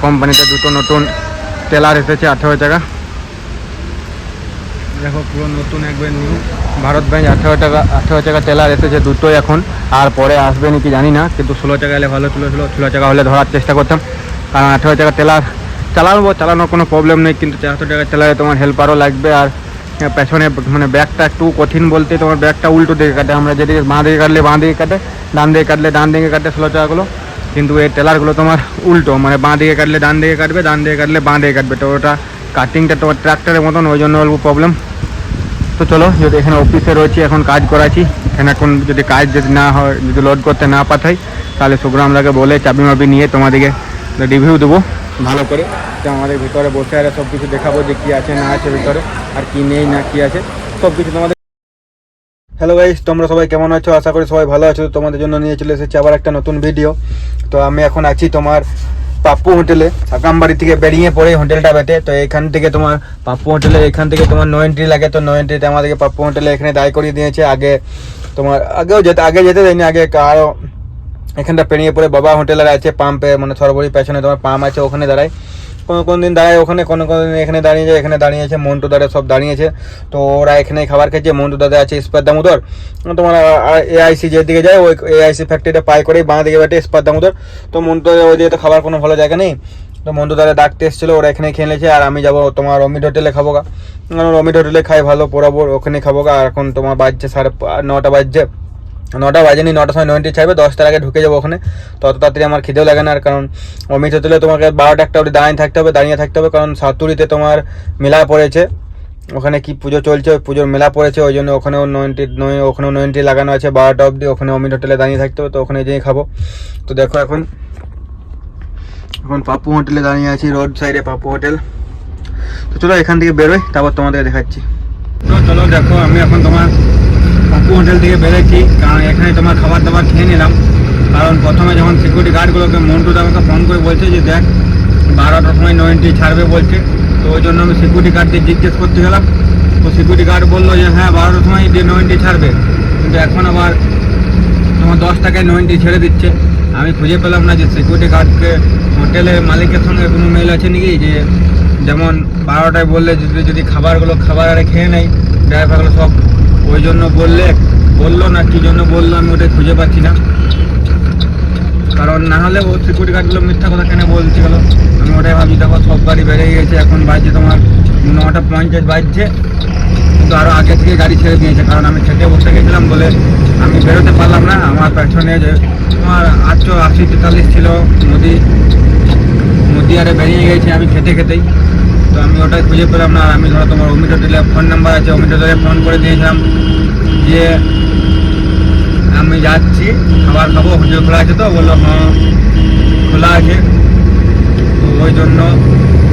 কোম্পানিতে দুটো নতুন টেলার এসেছে 18 টাকা। দেখো পুরো নতুন একবার নিউ ভারত বেঞ্চ 18 টাকা টেলার এসেছে দুটোই এখন। আর পরে আসবে নাকি জানি না, কিন্তু 16 টাকা এলে ভালো ছিল। 16 টাকা হলে ধরার চেষ্টা করতাম, কারণ 18 টাকা টেলার চালানোর কোনো প্রবলেম নেই, কিন্তু 73 টাকা টেলারে তোমার হেল্পারও লাগবে। আর পেছনে মানে ব্যাগটা একটু কঠিন বলতে, তোমার ব্যাগটা উল্টো দিকে কাটে। আমরা যেদিকে বাঁ দিকে কাটলে বাঁ দিকে কাটে, ডান দিকে কাটলে ডান দিকে কাটে 16 টাকাগুলো। কিন্তু এই টেলারগুলো তোমার উল্টো, মানে বাঁ দিকে কাটলে ডান দিকে কাটবে, ডান দিকে কাটলে বাঁ দিকে কাটবে। তো ওটা কাটিংটা তোমার ট্র্যাক্টরের মতন, ওই জন্য অল্প প্রবলেম। তো চলো, যদি এখানে অফিসে রয়েছি এখন কাজ করাচ্ছি, এখানে এখন যদি কাজ যদি না হয়, যদি লোড করতে না পাঠাই, তাহলে সুগ্রামদাকে বলে চাবি মাবি নিয়ে তোমাদেরকে রিভিউ দেবো ভালো করে। তো আমাদের ভিতরে বসে আর সব কিছু দেখাবো যে কী আছে না আছে ভিতরে, আর কি নেই না কি আছে সব কিছু তোমাদের। হ্যালো গাইস, তোমরা সবাই কেমন আছো? আশা করি সবাই ভালো আছো। তোমাদের জন্য নিয়ে চলে এসেছি আবার একটা নতুন ভিডিও। তো আমি এখন আছি তোমার পাপ্পু হোটেলে, সাকামবাড়ি থেকে বেরিয়ে পড়ে হোটেলটা বেটে। তো এখান থেকে তোমার পাপ্পু হোটেলে, এখান থেকে তোমার 9 এন্ট্রি লাগে। তো 9 এন্ট্রিতে আমাদেরকে পাপ্পু হোটেলে এখানে দাঁড় করিয়ে দিয়েছে। আগে যেতে দেয়নি, আগে আরও এখানটা পেরিয়ে পড়ে বাবা হোটেলের আছে পাম্পে, মানে সরবরি পেছনে তোমার পাম্প আছে, ওখানে দাঁড়ায়। কোনো দিন দাঁড়ায় ওখানে, কোনো দিন এখানে দাঁড়িয়ে যায়। এখানে দাঁড়িয়েছে মন্টু দাদা, সব দাঁড়িয়েছে। তো ওরা এখানে খাবার খেয়েছে। মন্টু দাদা আছে ইস্পাত দামোদর, তোমার এআইসি যেদিকে যায় ওই এআইসি ফ্যাক্টরিটা পাই করে বাঁ দিকে বেটে ইস্পাত দামোদর। তো মন্টু দাদা ওই দিকে তো খাবার কোনো ভালো জায়গা নেই। তো মন্টু দাদা ডাকতে এসেছিলো, ওরা এখানে খেয়ে নিয়েছে। আর আমি যাবো তোমার অমিত হোটেলে খাবো গা, অমিত হোটেলে খাই ভালো বরাবর, ওখানে খাবো গা। আর এখন তোমার বাজছে 9:30 বাজছে, 9টা বাজেনি, 9টার সময় 9 এন্ট্রি ছাড়বে, 10টার আগে ঢুকে যাবো ওখানে। তত তাড়াতাড়ি আমার খিদেও লাগে না। আর কারণ অমিত হোটেলে তোমাকে 12টা একটা অবধি দাঁড়িয়ে থাকতে হবে, কারণ সাতুরিতে তোমার মেলা পড়েছে, ওখানে কি পুজো চলছে, ওই পুজোর মেলা পড়েছে, ওই জন্য ওখানেও 9 এন্ট্রি লাগানো আছে 12টা অবধি। ওখানে অমিত হোটেলে দাঁড়িয়ে থাকতে হবে, তো ওখানে যেয়ে খাবো। তো দেখো এখন পাপ্পু হোটেলে দাঁড়িয়ে আছি, রোড সাইডে পাপ্পু হোটেল। তো চলো এখান থেকে বেরোই, তারপর তোমাদের দেখাচ্ছি। তো চলো দেখো, আমি এখন তোমার পাপ্পু হোটেল থেকে বেরোচ্ছি, কারণ এখানে তোমার খাবার দাবার খেয়ে নিলাম। কারণ প্রথমে যখন সিকিউরিটি গার্ডগুলোকে মন্টুদা আমাকে ফোন করে বলছে যে দেখ 12টার সময় 9 এন্ট্রি ছাড়বে বলছে। তো ওই জন্য আমি সিকিউরিটি গার্ডকে জিজ্ঞেস করতে গেলাম। তো সিকিউরিটি গার্ড বললো যে হ্যাঁ 12টার সময় 9 এন্ট্রি ছাড়বে, কিন্তু এখন আবার তোমার 10 টাকায় 9 এন্ট্রি ছেড়ে দিচ্ছে। আমি খুঁজে পেলাম না যে সিকিউরিটি গার্ডকে হোটেলের মালিকের সঙ্গে কোনো মেল আছে নাকি, যে যেমন 12টায় বললে যদি খাবার আরে খেয়ে নেয় ড্রাইভারগুলো সব, ওই জন্য বললো না কী জন্য বললো, আমি ওটাই খুঁজে পাচ্ছি না। কারণ না হলে ও সিকিউরিটি গার্ডগুলো মিথ্যা কথা কেন বলছে গেলো, আমি ওটাই ভাবছি। দেখো সব গাড়ি বেড়ে গেছে, এখন বাজছে তোমার 9:50 বাজছে, কিন্তু আরও আগে থেকে গাড়ি ছেড়ে দিয়েছে। কারণ আমি খেতে বসে গেছিলাম বলে আমি বেরোতে পারলাম না। আমার পেছনে যে তোমার 880-43 ছিল নদী আরে বেরিয়ে গেছে আমি খেতেই। তো আমি ওটাই খুঁজে পেলাম না। আর আমি ধরো তোমার অমিত হোটেলে ফোন নাম্বার আছে, অমিত হোটেলে ফোন করে দিয়েছিলাম যে আমি যাচ্ছি খাবার খাবো, হোটেল খোলা আছে? তো বললো হ্যাঁ খোলা আছে। তো ওই জন্য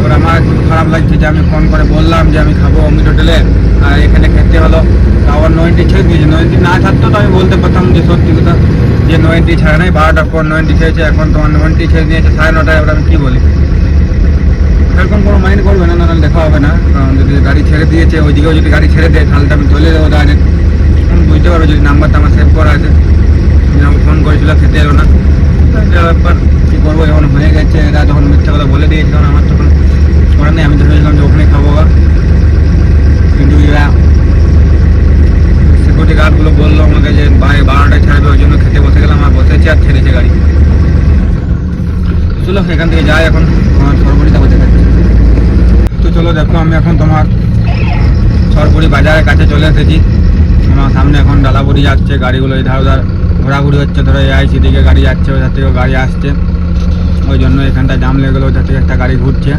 ওর আমার খুব খারাপ লাগছে যে আমি ফোন করে বললাম যে আমি খাবো অমিত হোটেলে, আর এখানে খেতে হলো। আবার 9 এন্ট্রি ছেড়ে দিয়েছে। 9 এন্ট্রি না ছাড়তো তো আমি বলতে পারতাম যে সত্যি কথা, যে 9 এন্ট্রি ছাড়ে নাই, 12টার পর 9 এন্ট্রি ছেড়েছে। এখন তোমার 9 এন্ট্রি ছেড়ে দিয়েছে 9:30। এবার আমি কী বলি, এরকম কোনো মাইন্ড করবে না, নাহলে দেখা হবে না। কারণ যদি গাড়ি ছেড়ে দিয়েছে, ওইদিকেও যদি গাড়ি ছেড়ে দেয় তাহলে আমি চলে দেবো ডাইরেক্ট। বুঝতে পারবো যদি নাম্বারটা আমার সেভ করা আছে, আমি ফোন করেছিল খেতে এলো না। ব্যাপার কী করবো, যখন হয়ে গেছে, এরা যখন মিথ্যা কথা বলে দিয়েছে, তখন আমার তখন করার নেই। আমি তো ভেবেছিলাম যে ওখানে খাবো গা, কিন্তু এরা সিকিউরিটি গার্ডগুলো বললো আমাকে যে 12টায় ছাড়বে, ওই জন্য খেতে বসে গেলাম। আর বসেছি আর ছেড়েছে গাড়ি। চলো এখান থেকে যাই, এখন আমার সরবরি যাবো দেখাচ্ছি। তো চলো দেখো, আমি এখন তোমার সরবরি বাজারের কাছে চলে এসেছি। আমার সামনে এখন ডালাবুড়ি যাচ্ছে, গাড়িগুলো এধার ওধার ঘোরাঘুরি হচ্ছে। ধরো এআইসি দিকে গাড়ি যাচ্ছে, ওইধার থেকেও গাড়ি আসছে, ওই জন্য এখানটা জাম লেগে গেলো। ওইধার থেকে একটা গাড়ি ঘুরছে।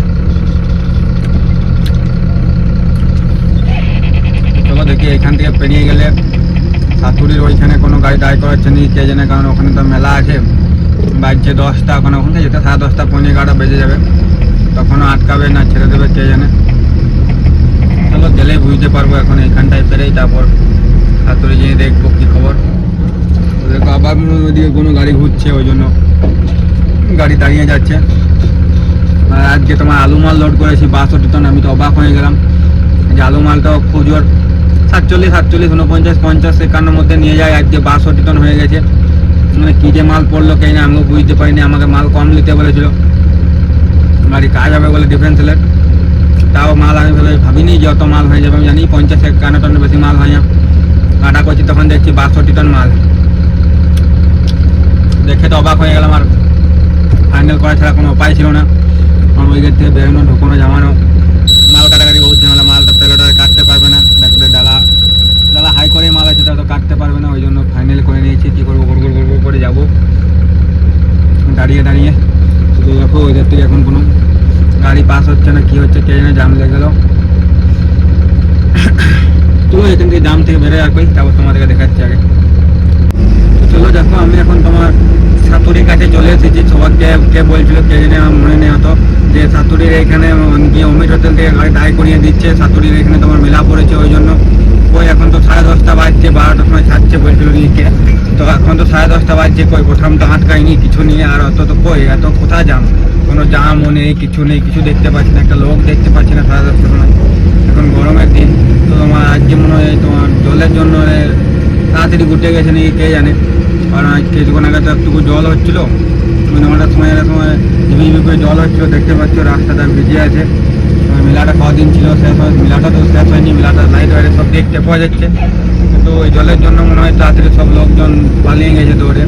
চলো দেখি এখান থেকে পেরিয়ে গেলে সাতুরির ওইখানে কোনো গাড়ি দাঁড় করাচ্ছে নি কে জানে, কারণ ওখানে তো মেলা আছে। বাজছে 10টা, ওখান থেকে যেতে 10:30 পৌনে 11টা বেজে যাবে, তখনও আটকাবে না ছেড়ে দেবে কে জানে। চলো গেলেই বুঝতে পারবো। এখন এইখানটায় পেরেই তারপর সাতুরি যেয়ে দেখবো কী খবর। দেখো আবার ওইদিকে কোনো গাড়ি ঘুরছে, ওই জন্য গাড়ি দাঁড়িয়ে যাচ্ছে। আর আজকে তোমার আলু মাল লোড করেছি 62 টন। আমি তো অবাক হয়ে গেলাম যে আলু মালটাও খুব জোর 47, 49, 50, 51 মধ্যে নিয়ে যায়। আজকে 62 টন হয়ে গেছে। মানে কী যে মাল পড়লো কে না, আমিও বুঝতে পারিনি। আমাকে মাল কম নিতে বলেছিল, গাড়ি কাজ হবে বলে ডিফারেন্সিয়ালের, তাও মাল আমি ভাবিনি যে অত মাল হয়ে যাবে। আমি জানি 50-51 টনের বেশি মাল হয় না। কাটা করছি তখন দেখছি 62 টন মাল। দেখে তো অবাক হয়ে গেলাম, আর ফাইনাল করা ছাড়া কোনো উপায় ছিল না। কারণ ওই গেট থেকে বেরোনো, ঢুকোনো, জামানো, মাল কাটাকাটি বহুত ঝামেলা। মালটা তেলোটা কাটতে পারবে না, দেখবে ডালা হাই করে মাল আছে, তা তো কাটতে পারবে না। ওই জন্য ফাইনাল করে নিয়েছি। কী করবো, গড় করে যাবো দাঁড়িয়ে শুধু দেখো ওইদের থেকে এখন কোনো গাড়ি পাস হচ্ছে না, কি হচ্ছে কে জানে, জাম লেগে গেল। চলো এখান থেকে জাম থেকে বেরোয় আর কই, তারপর তোমাদেরকে দেখাচ্ছি আগে। চলো দেখো, আমি এখন তোমার সাতুরির কাছে চলে এসেছি। সবাইকে কে বলছিল কে জানে, আমার মনে নেই হতো, যে সাতুরির এখানে গিয়ে অমিত হোটেল থেকে গাড়ি দাঁড় করিয়ে দিচ্ছে। সাতুরির এখানে তোমার মেলা পড়েছে, ওই জন্য কই এখন তো 10:30 বাজছে, 12টার সময় ছাড়ছে বলছিল নিকে। তো এখন তো 10:30 বাজছে, কই কোথাও তো আটকায়নি কিছু নিয়ে। আর অত তো কই এত কোথায় জাম, কোনো জামও নেই, কিছু নেই, কিছু দেখতে পাচ্ছি না, একটা লোক দেখতে পাচ্ছি না 10:30 সময়। এখন গরমের দিন, তো তোমার আজকে মনে হয় তোমার জলের জন্য তাড়াতাড়ি গুটে গেছে নাকি কে জানে। কারণ আজ কিছুক্ষণ আগে তো একটুকু জল হচ্ছিলো, 9টার সময় ঝিপি ঝিপি করে জল হচ্ছিলো, দেখতে পাচ্ছ রাস্তাটা ভিজে আছে। মেলাটা কদিন ছিল, শেষ হয়, মেলাটা তো শেষ হয়নি, মেলাটা লাইট বাইরে সব দেখতে পাওয়া যাচ্ছে। কিন্তু ওই জলের জন্য মনে হয় তাড়াতাড়ি সব লোকজন পালিয়ে গেছে দৌড়ে,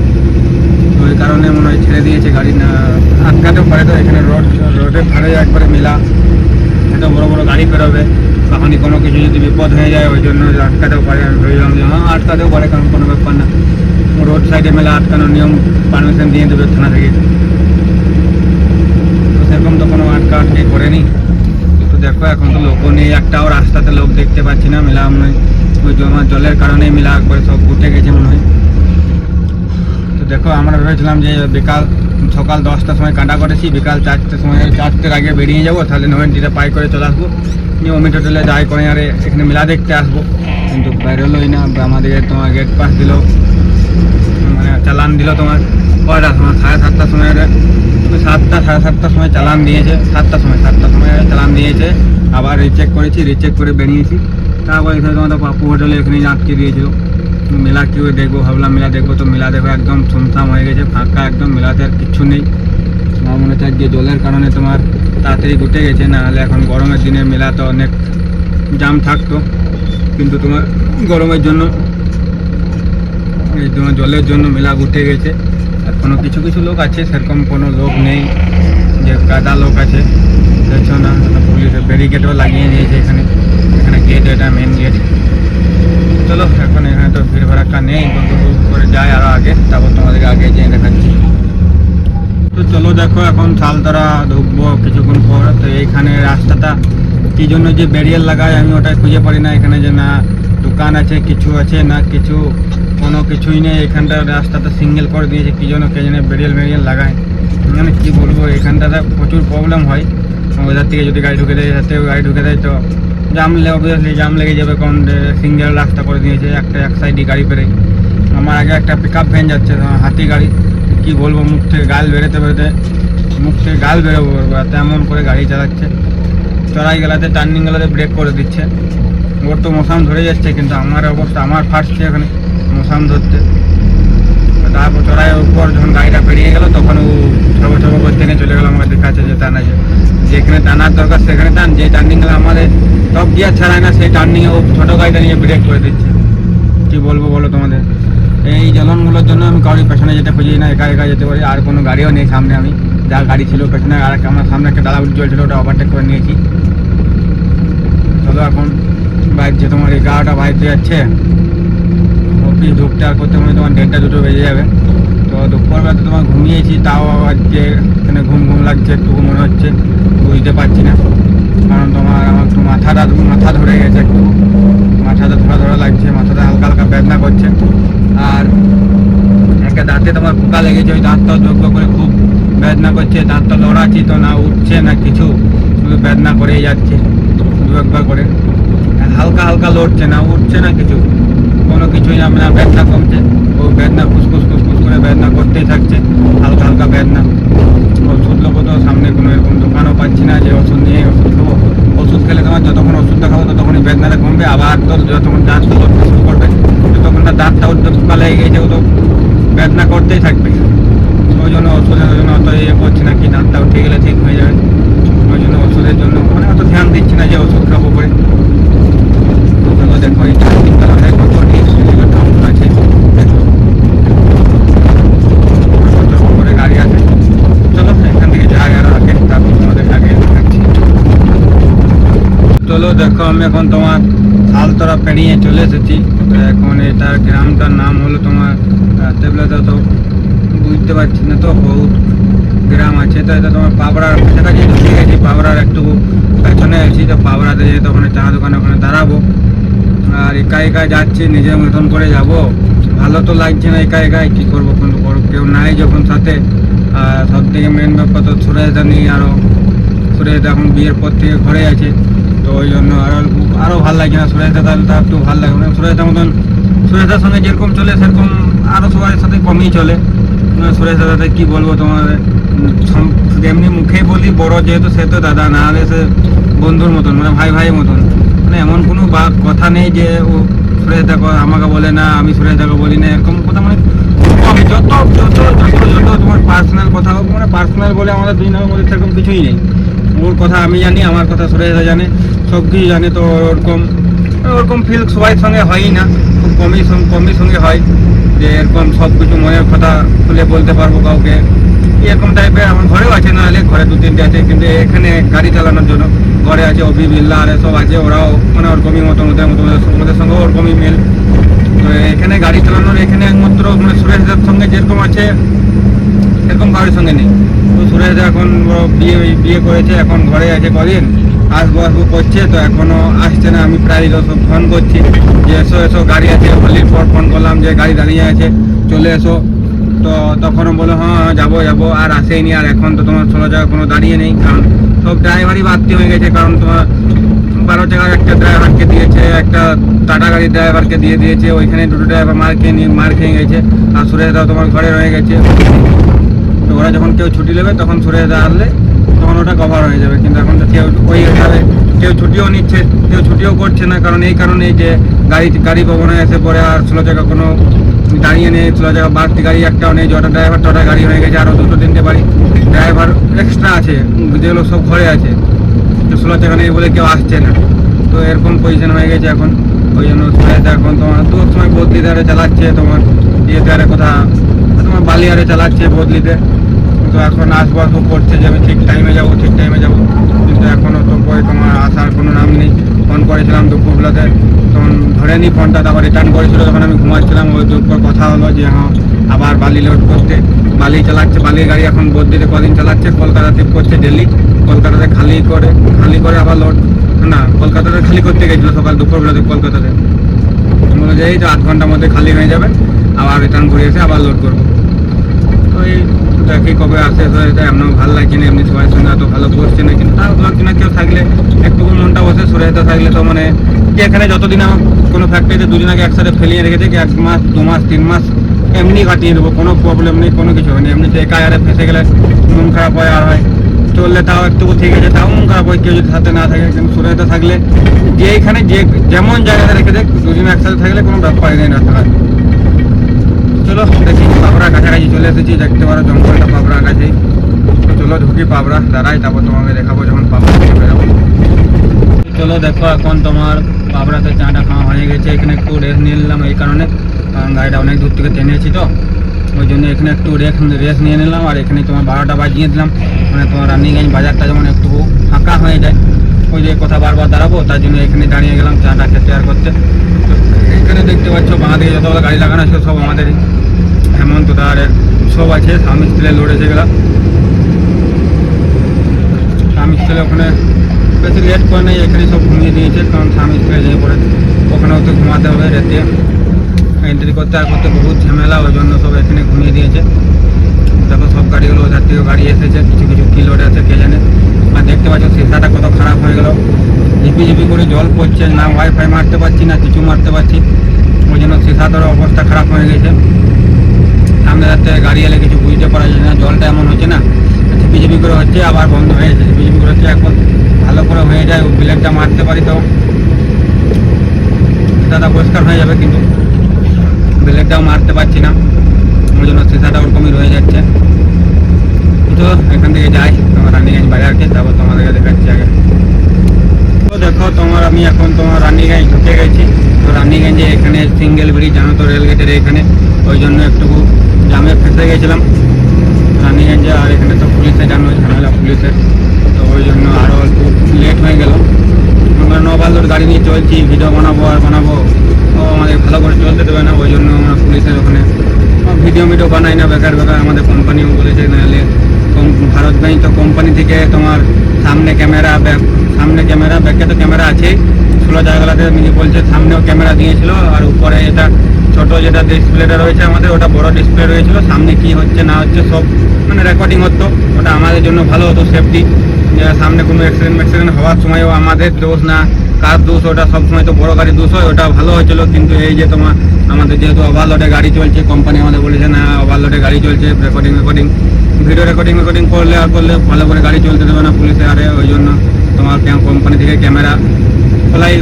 ওই কারণে মনে হয় ছেড়ে দিয়েছে গাড়ি। না আটকাতেও পারে, তো এখানে রোডের ধারে একবারে মেলা, এত বড় বড় গাড়ি বেরোবে, কখনই কোনো কিছু যদি বিপদ হয়ে যায়, ওই জন্য আটকাতেও পারে। আমি ভেবেছিলাম যে হ্যাঁ আটকাতেও পারে, কারণ কোনো ব্যাপার না, রোড সাইডে মেলা আটকানোর নিয়ম পারমিশন দিয়ে দেবে থানা থেকে। তো সেরকম তো কোনো আটকাআটকি করেনি। তো দেখো এখন তো লোকও নেই, একটাও রাস্তাতে লোক দেখতে পাচ্ছি না। মেলা মনে হয় ওই জমা জলের কারণেই মেলা একবারে সব উঠে গেছে মনে হয়। তো দেখো আমরা ভেবেছিলাম যে সকাল 10টার সময় কাটা করেছি, বিকাল 4টের সময়, 4টের আগে বেরিয়ে যাবো, তাহলে 9টিতে পাই করে চলে আসবো, নিয়ে অমিত হোটেলে যাই করে আর এখানে মেলা দেখতে আসবো। কিন্তু বেরোলোই না, আমাদেরকে তোমার গেট পাস দিল, মানে চালান দিল তোমার কয়টার সময়, 7:30টার সময়, 7:30 সময় চালান দিয়েছে। 7টার সময় চালান দিয়েছে। আবার রিচেক করেছি, রিচেক করে বেরিয়েছি। তারপর এখানে তোমাদের পাপু হোটেলে এখানেই আটকে দিয়েছিল। মেলা কি দেখবো ভাবলাম, মেলা দেখবো, তো মেলা দেখো একদম সুনসাম হয়ে গেছে, ফাঁকা একদম, মেলাতে আর কিচ্ছু নেই। আমার মনে হচ্ছে যে জলের কারণে তোমার তাড়াতাড়ি গুটে গেছে, না হলে এখন গরমের দিনে মেলা তো অনেক জাম থাকতো। কিন্তু তোমার গরমের জন্য, এই তোমার জলের জন্য মেলা গুটে গেছে। আর কোনো কিছু কিছু লোক আছে, সেরকম কোনো লোক নেই যে গাদা লোক আছে, দেখছো না। পুলিশের ব্যারিকেডও লাগিয়ে দিয়েছে এখানে, এখানে গেট, এটা মেন গেট। চলো এখন এখানে তো ভিড় ভাড়াক্কা নেই, গল্প করে যাই আরও আগে, তারপর তোমাদেরকে আগে যেয়ে দেখাচ্ছি। তো চলো দেখো এখন শালতরা ঢুকবো কিছুক্ষণ পর। তো এইখানে রাস্তাটা কী জন্য যে ব্যারিয়ার লাগায় আমি ওটাই খুঁজে পারি না। এখানে যে না দোকান আছে, কিছু আছে না, কিছু কোনো কিছুই নেই। এখানটা রাস্তাটা সিঙ্গেল করে দিয়েছে, কী জন্য কে জানে ব্যারিয়ার লাগায়। মানে কী বলবো, এখানটাতে প্রচুর প্রবলেম হয়। ওদের থেকে যদি গাড়ি ঢুকে দেয়, এদের থেকে গাড়ি ঢুকে দেয় তো অবভিয়াসলি জাম লেগে যাবে, কারণ সিঙ্গেল রাস্তা করে দিয়েছে, এক সাইডে গাড়ি বেরোয়। আমার আগে একটা পিক আপ ভ্যান যাচ্ছে, হাতি গাড়ি, কি বলবো, মুখ থেকে গাল বেরোতে বেরোবো, তেমন করে গাড়ি চালাচ্ছে। চড়াই গেলাতে, টার্নিং গেলাতে ব্রেক করে দিচ্ছে। ওর তো মশাম ধরে যাচ্ছে, কিন্তু আমার অবস্থা, আমার ফাটছে এখানে মশাম ধরতে। তারপর চড়াই উপর যখন গাড়িটা পেরিয়ে গেল, তখন ও ঠবো করে টেনে চলে গেলো। আমাকে দেখাচ্ছে যে টানা, যেখানে টানার দরকার সেখানে টান, যে টার্নিং গেলে আমাদের টপ গিয়ার ছাড়ায় না, সেই টার্নিংয়ে ও ছোটো গাড়িটা নিয়ে ব্রেক করে দিচ্ছে। কী বলবো বলো তোমাদের, এই জ্বলনগুলোর জন্য আমি কারোর পেছনে যেতে খুঁজি না, একা একা যেতে পারি। আর কোনো গাড়িও নেই সামনে, আমি যা গাড়ি ছিল পেছনে, আর আমার সামনে একটা ডালা চলছিল, ওটা ওভারটেক করে নিয়েছি। চলো এখন বাজছে তোমার 11টা বাজতে যাচ্ছে। অফিস ঢুকতে আর করতে মনে তোমার 1:30 2টো বেজে যাবে। তো দুপুরবেলা তোমার ঘুমিয়েছি, তাও আজকে এখানে ঘুম লাগছে, একটু মনে হচ্ছে, বুঝতে পারছি না। কারণ তোমার আমার তো মাথা ধরে গেছে, একটু মাথাটা ধরা লাগছে, মাথাটা হালকা হালকা বেদনা করছে। আর একটা দাঁতে তোমার পোকা লেগেছে, ওই দাঁতটাও যোগ্য করে খুব বেদনা করছে। দাঁতটা লড়াচ্ছি তো না উঠছে না কিছু, শুধু বেদনা করেই যাচ্ছে দু একবার করে। হালকা হালকা লড়ছে না, উঠছে না কিছু, কোনো কিছুই না, না বেদনা কমছে। ও বেদনা ফুসফুস করে বেদনা করতেই থাকছে, হালকা হালকা বেদনা। ওষুধ নেবো তো সামনে কোনো এরকম দোকানও পাচ্ছি না যে ওষুধ নিয়ে ওষুধ খাবো। ওষুধ খেলে তোমার যতক্ষণ ওষুধটা খাবো ততক্ষণই বেদনাটা কমবে, আবার তো যতক্ষণ দাঁত লড়তে শুরু করবে, যতক্ষণ না দাঁতটা ওর পোকা লেগে গেছে, ও তো বেদনা করতেই থাকবে। ওই জন্য ওষুধের জন্য অত ইয়ে করছি না, কি দাঁতটা উঠে গেলে ঠিক হয়ে যাবে। দেখো আমি এখন তোমার শালতরা পেরিয়ে চলে এসেছি। তো এখন এটার গ্রামটার নাম হলো তোমার রাত্রেবেলাতে তো বুঝতে পারছি না, তো বহুত গ্রাম আছে। তো এটা তোমার পাবড়ার কাছাকাছি ঢুকে গেছি, পাবড়ার একটু পেছনে আছি। তো পাবড়াতে যেয়ে তো ওখানে চা দোকানে ওখানে দাঁড়াবো। আর একা একা যাচ্ছি, নিজের মতন করে যাব, ভালো তো লাগছে না একা একাই, কী করবো, কিন্তু কেউ নাই যখন সাথে। আর সব থেকে মেন ব্যাপার তো সুরেশদা নিয়ে, আরও সুরেশদা এখন বিয়ের পর থেকে ঘরে আছে। তো ওই জন্য আরও ভালো লাগছে না। সুরেশদা তাহলে তার একটু ভালো লাগে না, সুরেশদার মতন সুরেশদার সঙ্গে যেরকম চলে সেরকম আরও সবার সাথে কমই চলে। সুরেশদার সাথে কী বলবো তোমার, এমনি মুখেই বলি বড়, যেহেতু সে তো দাদা, না হলে সে বন্ধুর মতন, মানে ভাই ভাইয়ের মতন। মানে এমন কোনো কথা নেই যে ও সুরেশদা আমাকে বলে না, আমি সুরেশদাকে বলি না, এরকম কথা মানে আমি যত যত যত যত তোমার পার্সোনাল কথা হোক, মানে পার্সোনাল বলে আমাদের দুজনের মধ্যে সেরকম কিছুই নেই। ওর কথা আমি জানি, আমার কথা সুরেশদা জানে, সব কিছু জানে। তো ওরকম ওরকম ফিল সবাই সঙ্গে হয়ই না, খুব কমই সঙ্গে হয় যে এরকম সব কিছু মনের কথা খুলে বলতে পারবো কাউকে, এরকম টাইপের। আমার ঘরেও আছে, না হলে ঘরে দু তিনটে আছে, কিন্তু এখানে গাড়ি চালানোর জন্য ঘরে আছে অভি বিল্লা আর সব আছে, ওরাও মানে ওরকমই মতন, ওদের সঙ্গেও ওরকমই মিল। তো এখানে গাড়ি চালানোর এখানে একমাত্র মানে সুরেশদার সঙ্গে যেরকম আছে এরকম কারোর সঙ্গে নেই। তো সুরেশদা এখন বিয়ে করেছে, এখন ঘরে আছে কদিন, আসবো করছে, তো এখনও আসছে না। আমি প্রায় সব ফোন করছি যে এসো এসো, গাড়ি আছে। হোলির পর ফোন করলাম যে গাড়ি দাঁড়িয়ে আছে, চলে এসো। তো তখনও বলো হ্যাঁ যাবো যাবো, আর আসেইনি। আর এখন তো তোমার 16 জায়গা কোনো দাঁড়িয়ে নেই, কারণ সব ড্রাইভারই বাড়তি হয়ে গেছে। কারণ তোমার 12 টাকার একটা ড্রাইভারকে দিয়েছে, একটা টাটা গাড়ির ড্রাইভারকে দিয়ে দিয়েছে, ওইখানে দুটো ড্রাইভার মার খেয়ে গেছে। আর সুরেশদাও তোমার ঘরে রয়ে গেছে। তো ওরা যখন কেউ ছুটি নেবে তখন সুরেশদা আসলে তখন ওটা কভার হয়ে যাবে। কিন্তু এখন তো কেউ ওই হিসাবে কেউ ছুটিও নিচ্ছে, কেউ ছুটিও করছে না, কারণ এই কারণেই যে গাড়ি ভবনে এসে পরে আর 16 জায়গা কোনো দাঁড়িয়ে নেই। 16 জায়গা বাড়তি গাড়ি একটাও নেই, যটা ড্রাইভার তটা গাড়ি হয়ে গেছে। আরও দুটো তিনটে বাড়ি ড্রাইভার এক্সট্রা আছে, যেগুলো সব ঘরে আছে। তো 16 জায়গা নেই বলে কেউ আসছে না। তো এরকম পজিশন হয়ে গেছে এখন। ওই জন্য সুরেশদা এখন তোমার দু সময় বদলিদারে চালাচ্ছে, তোমার ইয়েদারে কথা তোমার বালিয়ারে চালাচ্ছে বদলিতে। কিন্তু এখন আসবো করছে যে আমি ঠিক টাইমে যাবো, কিন্তু এখনও তো তোমার আসার কোনো নাম নেই। ফোন করেছিলাম দুপুরবেলাতে, তখন ধরেনি ফোনটা, তারপর রিটার্ন করেছিল যখন আমি ঘুমাচ্ছিলাম। ওই দুপুর কথা হলো যে হ্যাঁ আবার বালি লোড করতে, বালি চালাচ্ছে, বালির গাড়ি এখন বদলিতে কদিন চালাচ্ছে, কলকাতাতে করছে ডেলি। কলকাতাতে খালি করে আবার লোড, না কলকাতাতে খালি করতে গেছিলো সকাল দুপুরবেলাতে কলকাতাতে, বলে যে এই তো 8 ঘন্টার মধ্যে খালি হয়ে যাবে, আবার রিটার্ন করে এসে আবার লোড করবো। তো এই দেখি কবে আসে। এমন ভালো লাগছে না, এমনি সবার সঙ্গে এত ভালো করছে না, কিন্তু তাও লাগছে না। কেউ থাকলে একটু মনটা বসে, সুরেশদা থাকলে তো মানে কি এখানে যতদিন আমার কোনো ফ্যাক্টরিতে দুদিন আগে একসাথে ফেলিয়ে রেখেছে, কি 1 মাস 2 মাস 3 মাস এমনি কাটিয়ে দেবো, কোনো প্রবলেম নেই, কোনো কিছু হয়নি। এমনিতে একা আরে ফেসে গেলে মন খারাপ হয়, আর হয় চললে তাও একটু ঠিক আছে, তাও মন খারাপ হয় কেউ যদি সাথে না থাকে। কিন্তু সুরেশদা থাকলে যে এখানে যে যেমন জায়গাতে রেখে দেয়, দুদিন একসাথে থাকলে কোনো ব্যাপারই নেই না থাকার। চলো দেখি, পাবড়ার কাছাকাছি চলে এসেছি, দেখতে পারো জঙ্গলটা পাবড়ার কাছেই। তো চলো ঢুকি পাবড়া, দাঁড়াই, তারপর তোমাকে দেখাবো যখন পাবড়া থেকে বেরোবো। চলো দেখো এখন তোমার পাবড়াতে চাটা খাওয়া হয়ে গেছে। এখানে একটু রেস্ট নিয়ে নিলাম এই কারণে, কারণ গাড়িটা অনেক দূর থেকে টেনেছি, তো ওই জন্য এখানে একটু রেস্ট নিয়ে নিলাম। আর এখানে তোমার 12টা বাজিয়ে দিলাম, মানে তোমার রানিগঞ্জ বাজারটা যেমন একটু ফাঁকা হয়ে যায়, ওই যে কথা বারবার দাঁড়াবো, তার জন্য এখানে দাঁড়িয়ে গেলাম চাটা খেতে আর করতে। তো এখানে দেখতে পাচ্ছ বাঁদিকে যতগুলো গাড়ি লাগানো আছে সব আমাদের হেমন্ত দাঁড়ের সব আছে। স্বামী স্ত্রী লোড এসে গেলাম, স্বামী স্ত্রী ওখানে বেশি লেট করে নেই, এখানে সব ঘুমিয়ে দিয়েছে, কারণ স্বামী স্ত্রী যেয়ে পড়ে ওখানেও তো ঘুমাতে হবে। রাতে এন্ট্রি করতে বহুত ঝামেলা, ওই জন্য সব এখানে ঘুমিয়ে দিয়েছে। দেখো সব গাড়িগুলো ওধার থেকে গাড়ি এসেছে, কিছু কি লোড আছে কে জানে। আর দেখতে পাচ্ছ সিসাটা কত খারাপ হয়ে গেল, ঝিপি করে জল পড়ছে, না ওয়াইফাই মারতে পারছি না কিছু মারতে পারছি, ওই জন্য সিসাটার অবস্থা খারাপ হয়ে গেছে। সামনে রাতে গাড়ি এলে কিছু বুঝতে পারা যায় না, জলটা এমন হচ্ছে না, ঝিপি করে হচ্ছে আবার বন্ধ হয়ে যাচ্ছে, ঝিপি করে হচ্ছে। এখন ভালো করে হয়ে যায়, ব্লেডটা মারতে পারি তো সিসাটা পরিষ্কার হয়ে যাবে, কিন্তু ব্লেডটাও মারতে পারছি না, ওই জন্য সিসাটা ওরকমই রয়ে যাচ্ছে। তো এখান থেকে যাই তোমার রানিগঞ্জ বাজারকে, তারপর তোমাদেরকে দেখাচ্ছি আগে। তো দেখো তোমার আমি এখন তোমার রানিগঞ্জ ঢুকে গেছি। তো রানিগঞ্জে এখানে সিঙ্গেল ব্রিজ, জানো তো রেলগেটের এখানে, ওই জন্য একটু জামে ফেঁসে গেছিলাম রানিগঞ্জে। আর এখানে তো পুলিশে জানো ঝামেলা পুলিশের, তো ওই জন্য আরও একটু লেট হয়ে গেল। আমরা 9 ওভারলোড গাড়ি নিয়ে চলছি, ভিডিও বানাবো আর বানাবো, তো আমাদের ভালো করে চলতে দেবে না। ওই জন্য আমরা পুলিশের ওখানে ভিডিও বানাই না, বেকার বেকার। আমাদের কোম্পানিও বলেছে নাহলে ভারত ব্যাংক তো কোম্পানি থেকে তোমার সামনে ক্যামেরা, ব্যাকে তো ক্যামেরা আছেই, 16 জায়গাতে মিনি বলছে সামনেও ক্যামেরা দিয়েছিল, আর উপরে এটা ছোট যেটা ডিসপ্লেটা রয়েছে আমাদের, ওটা বড় ডিসপ্লে রয়েছিল, সামনে কি হচ্ছে না হচ্ছে সব মানে রেকর্ডিং হতো। ওটা আমাদের জন্য ভালো হতো, সেফটি, যে সামনে কোনো অ্যাক্সিডেন্ট হওয়ার সময়ও আমাদের দোষ না, কার দোষ, ওটা সবসময় তো বড় গাড়ির দোষ হয়, ওটা ভালো হয়েছিল। কিন্তু এই যে তোমার আমাদের যেহেতু ওভারলোডে গাড়ি চলছে, কোম্পানি আমাদের বলেছে না ওভারলোডে গাড়ি চলছে, রেকর্ডিং ভিডিও রেকর্ডিং করলে ভালো করে গাড়ি চলতে দেবে না পুলিশে। আরে ওই জন্য তোমার কোম্পানি থেকে ক্যামেরা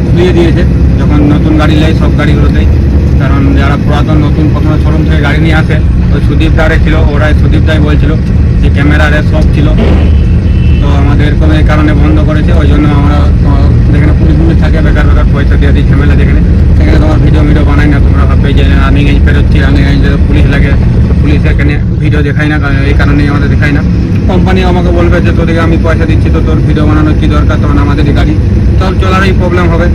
খুলিয়ে দিয়েছে যখন নতুন গাড়ি নেয়, সব গাড়িগুলোতেই। কারণ যারা পুরাতন নতুন প্রথমে শোরুম থেকে গাড়ি নিয়ে আসে, ওই সুদীপ দারে ছিল, ওরাই সুদীপ দাই বলছিল যে ক্যামেরা সব ছিল, তো আমাদের এরকম এই কারণে বন্ধ করেছে। ওই জন্য আমরা যেখানে পুলিশ থাকে বেকার পয়সা দিয়ে দিই ঝামেলা, যেখানে সেখানে তোমার ভিডিও বানাই না। তোমরা ভাববে যে রানিং এজ বেরোচ্ছি, রানিং এজ পুলিশ লাগে, পুলিশ এখানে ভিডিও দেখাই না, এই কারণেই আমাদের দেখাই না। কোম্পানি আমাকে বলবে যে তোদেরকে আমি পয়সা দিচ্ছি, তো তোর ভিডিও বানানোর কী দরকার, তখন আমাদেরই গাড়ি সব চলারই প্রবলেম হবে।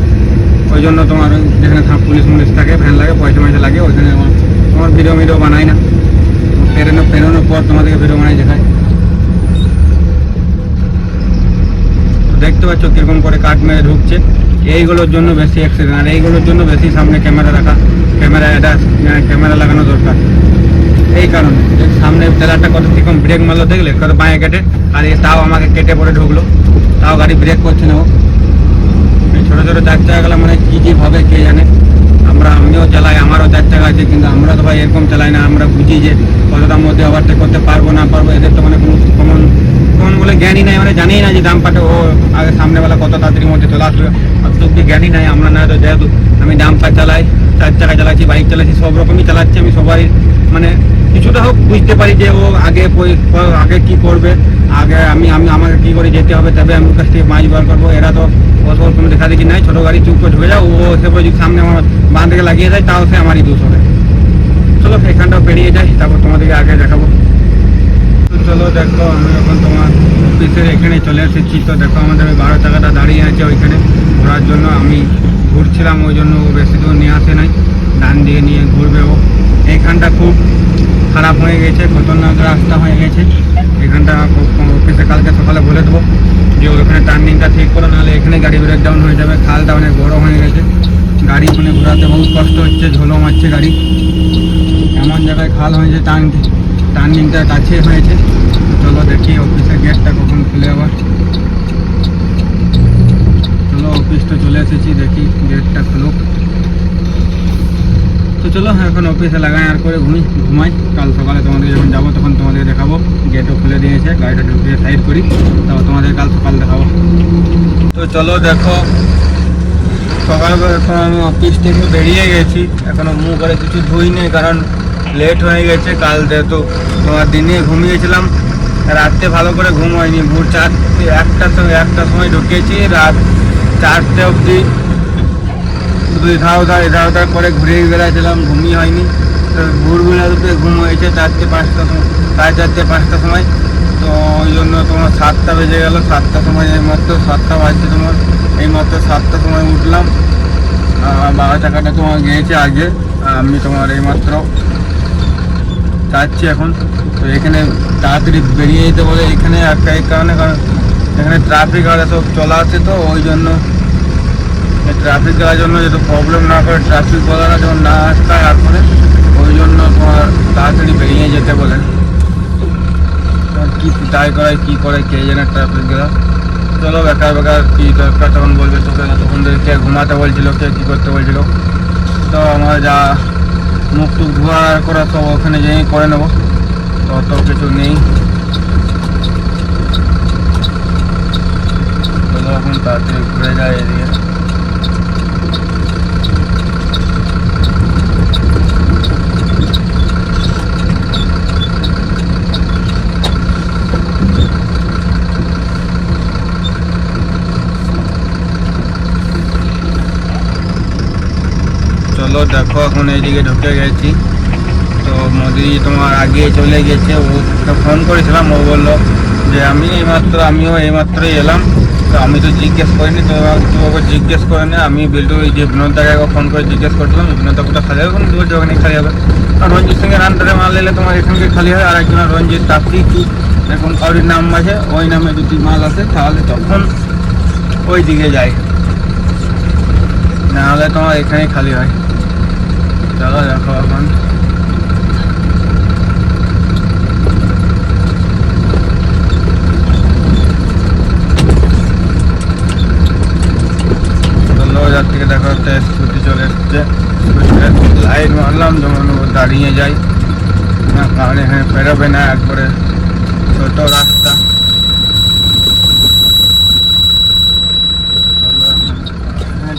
ওই জন্য তোমার যেখানে পুলিশ থাকে, ভ্যান লাগে, পয়সা লাগে, ওইখানে তোমার ভিডিও বানাই না। পেরোনোর পর তোমাদেরকে ভিডিও বানাই দেখায়। দেখতে পাচ্ছ কিরকম করে কাঠ মেরে ঢুকছে, এইগুলোর জন্য বেশি অ্যাক্সিডেন্ট, আর এইগুলোর জন্য বেশি সামনে ক্যামেরা রাখা, ক্যামেরা লাগানো দরকার। এই কারণে সামনে ট্রেলারটা কত কিরকম ব্রেক মারলো দেখলে, কত বাঁয়ে কেটে, আর তাও আমাকে কেটে পড়ে ঢুকলো, তাও গাড়ি ব্রেক করছে না। ও এই ছোটো ছোটো 4 চাকা মানে কী ভাবে কে জানে। আমিও চালাই, আমারও 4 চাকা আছে, কিন্তু আমরা তো ভাই এরকম চালাই না। আমরা বুঝি যে কতটার মধ্যে ওভারটেক করতে পারবো না পারবো, এদের তো মানে কোনো কমন বলে জ্ঞানই নাই, মানে জানেই না যে দাম পাটে ও আগে সামনেবেলা কত তাড়াতাড়ির মধ্যে চলে আসবে, অতটুকু জ্ঞানই নাই আমরা। না তো যেহেতু আমি দাম পা চালাই, 4 চাকা চালাচ্ছি, বাইক চালাচ্ছি, সব রকমই চালাচ্ছি আমি, সবাই মানে কিছুটা হোক বুঝতে পারি যে ও আগে কি করবে, আগে আমাকে কি করে যেতে হবে, তবে আমি ওর কাছ থেকে মাছ বার করবো। এরা তো ওসব কোনো দেখা দেখি নাই, ছোটো গাড়ি চুপ করে ঢুকে যাও, ও সে যদি সামনে আমার বাঁ থেকে লাগিয়ে যায়, তাও সে আমারই দোষ হবে। চলো এখানটাও পেরিয়ে যাই, তারপর তোমাদেরকে আগে দেখাবো। চলো দেখো, আমি এখন তোমার অফিসের এখানে চলে এসেছি। তো দেখো আমাদের ওই 12 চাকাটা দাঁড়িয়ে আছে ওইখানে ঘোরার জন্য, আমি ঘুরছিলাম, ওই জন্য ও বেশি দূর নিয়ে আসে নাই, ডান দিকে নিয়ে ঘুরবে ও। এইখানটা খুব খারাপ হয়ে গেছে, খতরনাক রাস্তা হয়ে গেছে এখানটা। অফিসে কালকে সকালে বলে দেবো যে ওখানে টার্নিংটা ঠিক করে, নাহলে এখানে গাড়ি ব্রেকডাউন হয়ে যাবে। খালটা অনেক বড় হয়ে গেছে, গাড়ি মানে ঘোরাতে বহুত কষ্ট হচ্ছে, ঝোলো মারছে গাড়ি, এমন জায়গায় খাল হয়েছে, টার্নিংটা কাছে হয়েছে। চলো দেখি অফিসের গেটটা কখন খুলে আবার। চলো অফিসটা চলে এসেছি, দেখি গেটটা খুলুক। তো চলো এখন অফিসে লাগাই আর করে ঘুমাই, কাল সকালে তোমাদের যখন যাবো তখন তোমাদের দেখাবো। গেটও খুলে দিয়েছে, গাড়িটা ঢুকিয়ে সাইড করি, তারপর তোমাদের কাল সকাল দেখাবো। তো চলো দেখো সকালবেলা এখন আমি অফিস থেকে বেরিয়ে গেছি, এখনও মুখ করে কিছু ধুইনি, কারণ লেট হয়ে গেছে। কাল যেহেতু তোমার দিনে ঘুমিয়েছিলাম, রাত্রে ভালো করে ঘুম হয়নি, ভোর 1টার সময় ঢুকিয়েছি, রাত 4টে অবধি শুধু এধার করে ঘুরে বেড়াচ্ছিলাম, ঘুমিয়ে হয়নি। তো ভোরবেলাতে ঘুম হয়েছে 4:30 সময়। তো ওই জন্য তোমার 7টা বেজে গেল, 7টার সময় এইমাত্র 7টা বাজছে তোমার, এইমাত্র 7টার সময় উঠলাম। 12 চাকাটা তোমার গিয়েছে আগে, আমি তোমার এইমাত্র যাচ্ছি এখন। তো এখানে তাড়াতাড়ি বেরিয়ে যেতে বলে এখানে একটা, এই কারণে কারণ এখানে ট্রাফিক আর সব চলা আছে, তো ওই জন্য ট্রাফিক দেওয়ার জন্য যাতে প্রবলেম না করে, ট্রাফিক বলারা যখন না আসতে আর করে, ওই জন্য তোমার তাড়াতাড়ি বেরিয়ে যেতে বলেন। কী তাই করে কী করে কে জানে ট্রাফিক দেওয়া। চলো বেকার কী দরকার তখন বলবে, তোকে তখন কে ঘুমাতে বলছিল, কে কী করতে বলছিল। তো আমার যা মুখ টুক ধোয়া করা সব ওখানে যেয়ে করে নেবো, তো অত কিছু নেই। চলো এখন তাড়াতাড়ি ঘুরে যায় এদিকে। চলো দেখো এখন এইদিকে ঢুকে গেছি। তো মোদি তোমার আগে চলে গেছে, ওকে ফোন করেছিলাম, ও বললো যে আমিও এইমাত্রই এলাম, তো আমি তো জিজ্ঞেস করিনি, তো ওকে জিজ্ঞেস করে নে। আমি বিল্টু ওই যে বিনোদটাকে ফোন করে জিজ্ঞেস করছিলাম বিনোদটা কোথাও খালি হবে, কোনো বলছে ওখানে খালি হবে। আর রঞ্জিত সিংয়ের আন্ডারে মাল নিলে তোমার এখানকে খালি হয়, আর একজনের রঞ্জিত তাপ্তি কি এরকম কাউরির নাম আছে, ওই নামে যদি মাল আসে তাহলে তখন ওই দিকে যায়, নাহলে তোমার এখানেই খালি হয়। চলো দেখো এখন বাজার থেকে দেখা একটা স্কুটি চলে এসছে, লাইট মারলাম যেমন ও দাঁড়িয়ে যায় না, কারণ এখানে বেরোবে না, একবারে ছোট রাস্তা।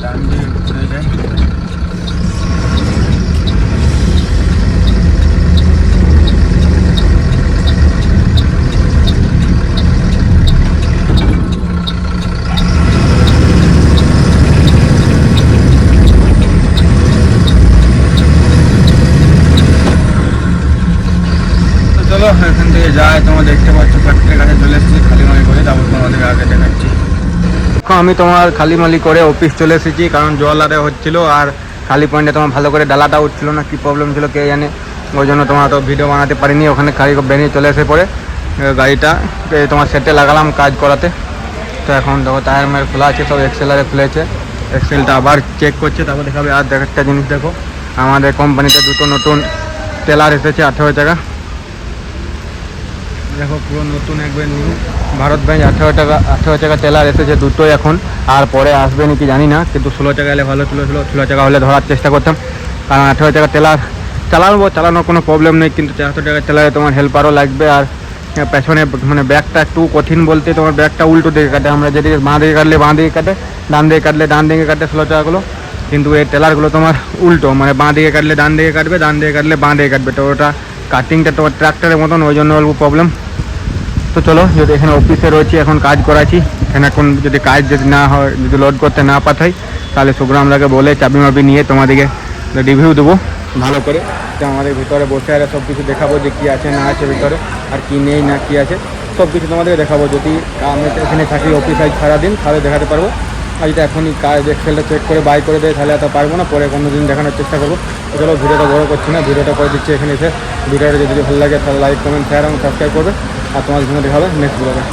ডান দিকে ঘুরে যায়। চলো এখান থেকে যাই, তোমরা দেখতে পাচ্ছ ফ্যাক্টরির কাছে চলে এসেছি খালিমালি করে, তারপর তোমাদের আগে দেখাচ্ছি। আমি তোমার খালিমালি করে অফিস চলে এসেছি, কারণ জল আরে হচ্ছিল আর খালি পয়েন্টে তোমার ভালো করে ডালাটা উঠছিল না, কি প্রবলেম ছিল কে জানে, ওই জন্য তোমার তো ভিডিও বানাতে পারিনি। ওখানে খালি বেরিয়ে চলে এসে পরে গাড়িটা তোমার সেটে লাগালাম কাজ করাতে। তো এখন দেখো টায়ার মায়ের খোলা আছে, সব এক্সেলারে খুলেছে, এক্সেলটা আবার চেক করছে, তারপর দেখাবে। আর একটা জিনিস দেখো, আমাদের কোম্পানিতে দুটো নতুন টেলার এসেছে 18 টাকা, দেখো পুরো নতুন একবার নিউ ভারত বেঞ্চ 18 টাকা টেলার এসেছে দুটোই এখন। আর পরে আসবে নাকি জানি না, কিন্তু 16 টাকা এলে ভালো ছিল, 16 টাকা হলে ধরার চেষ্টা করতাম, কারণ 18 টাকা টেলার চালানোর কোনো প্রবলেম নেই, কিন্তু 73 টাকা টেলারে তোমার হেল্পারও লাগবে। আর পেছনে মানে ব্যাগটা একটু কঠিন বলতে, তোমার ব্যাগটা উল্টো দিকে কাটে, আমরা যেদিকে বাঁ দিকে কাটলে বাঁ দিকে কাটে, ডান দিকে কাটলে ডান দিকে কাটে 16 টাকাগুলো, কিন্তু এই টেলারগুলো তোমার উল্টো, মানে বাঁ দিকে কাটলে ডান দিকে কাটবে, ডান দিকে কাটলে বাঁ দিকে কাটবে। তো ওটা কাটিংটা তোমার ট্র্যাক্টরের মতন, ওই জন্য অল্প প্রবলেম। তো চলো, যদি এখানে অফিসে রয়েছি এখন কাজ করাচ্ছি, এখানে এখন যদি কাজ যদি না হয়, যদি লোড করতে না পাঠাই, তাহলে সুগ্রামদাকে বলে চাবি মাবি নিয়ে তোমাদেরকে রিভিউ দেবো ভালো করে, যে আমাদের ভিতরে বসে আর সব কিছু দেখাবো যে কী আছে না আছে ভিতরে, আর কি নেই না কি আছে সব কিছু তোমাদেরকে দেখাবো। যদি আমি এখানে থাকি অফিস আজ সারাদিন, তাহলে দেখাতে পারবো। আর যদি এখনই কাজ এক্সেলটা চেক করে বাই করে দেয় তাহলে এত পারবো না, পরে কোনো দিন দেখানোর চেষ্টা করবো। তো চলো, ভিডিওটা বড় করছি না, ভিডিওটা করে দিচ্ছি এখানে এসে। ভিডিওটা যদি ভালো লাগে তাহলে লাইক কমেন্ট শেয়ার এবং সাবস্ক্রাইব করবে, আর তোমাদের সঙ্গে দেখা হবে নেক্সট ব্লগে।